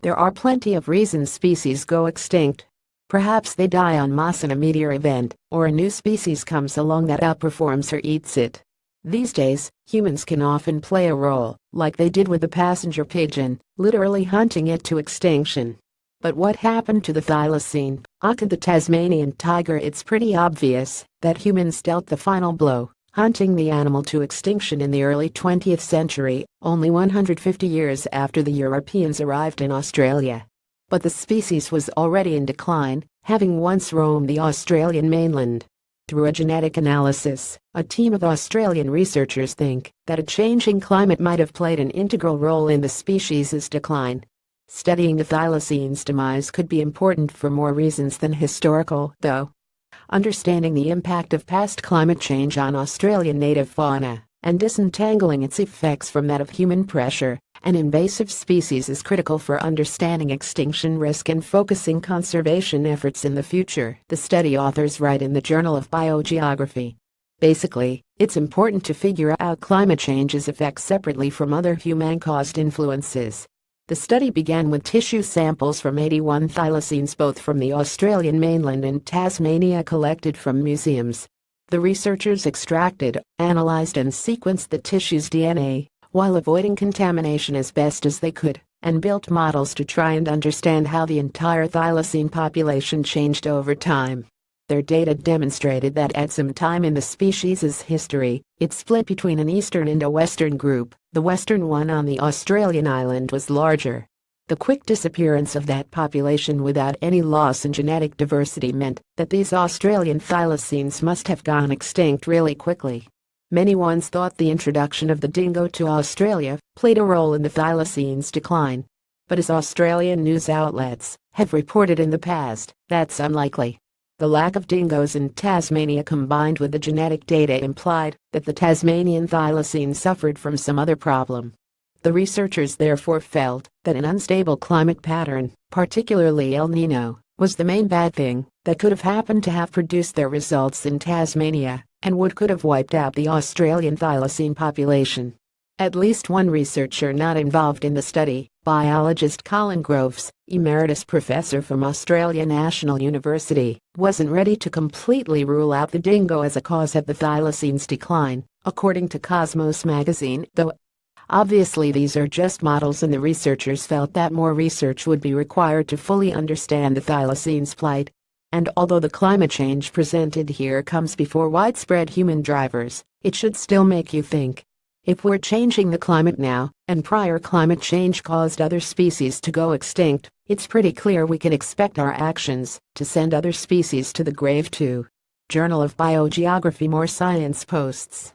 There are plenty of reasons species go extinct. Perhaps they die en masse in a meteor event, or a new species comes along that outperforms or eats it. These days, humans can often play a role, like they did with the passenger pigeon, literally hunting it to extinction. But what happened to the thylacine, the Tasmanian tiger? It's pretty obvious that humans dealt the final blow, hunting the animal to extinction in the early 20th century, only 150 years after the Europeans arrived in Australia. But the species was already in decline, having once roamed the Australian mainland. Through a genetic analysis, a team of Australian researchers think that a changing climate might have played an integral role in the species' decline. Studying the thylacine's demise could be important for more reasons than historical, though. Understanding the impact of past climate change on Australian native fauna and disentangling its effects from that of human pressure and invasive species is critical for understanding extinction risk and focusing conservation efforts in the future, the study authors write in the Journal of Biogeography. Basically, it's important to figure out climate change's effects separately from other human-caused influences. The study began with tissue samples from 81 thylacines, both from the Australian mainland and Tasmania, collected from museums. The researchers extracted, analyzed and sequenced the tissue's DNA, while avoiding contamination as best as they could, and built models to try and understand how the entire thylacine population changed over time. Their data demonstrated that at some time in the species' history, it split between an eastern and a western group. The western one on the Australian island was larger. The quick disappearance of that population without any loss in genetic diversity meant that these Australian thylacines must have gone extinct really quickly. Many once thought the introduction of the dingo to Australia played a role in the thylacine's decline. But as Australian news outlets have reported in the past, that's unlikely. The lack of dingoes in Tasmania combined with the genetic data implied that the Tasmanian thylacine suffered from some other problem. The researchers therefore felt that an unstable climate pattern, particularly El Niño, was the main bad thing that could have happened to have produced their results in Tasmania, and could have wiped out the Australian thylacine population. At least one researcher not involved in the study, biologist Colin Groves, emeritus professor from Australia National University, wasn't ready to completely rule out the dingo as a cause of the thylacine's decline, according to Cosmos magazine, though obviously these are just models and the researchers felt that more research would be required to fully understand the thylacine's plight. And although the climate change presented here comes before widespread human drivers, it should still make you think. If we're changing the climate now, and prior climate change caused other species to go extinct, it's pretty clear we can expect our actions to send other species to the grave too. Journal of Biogeography. More science posts.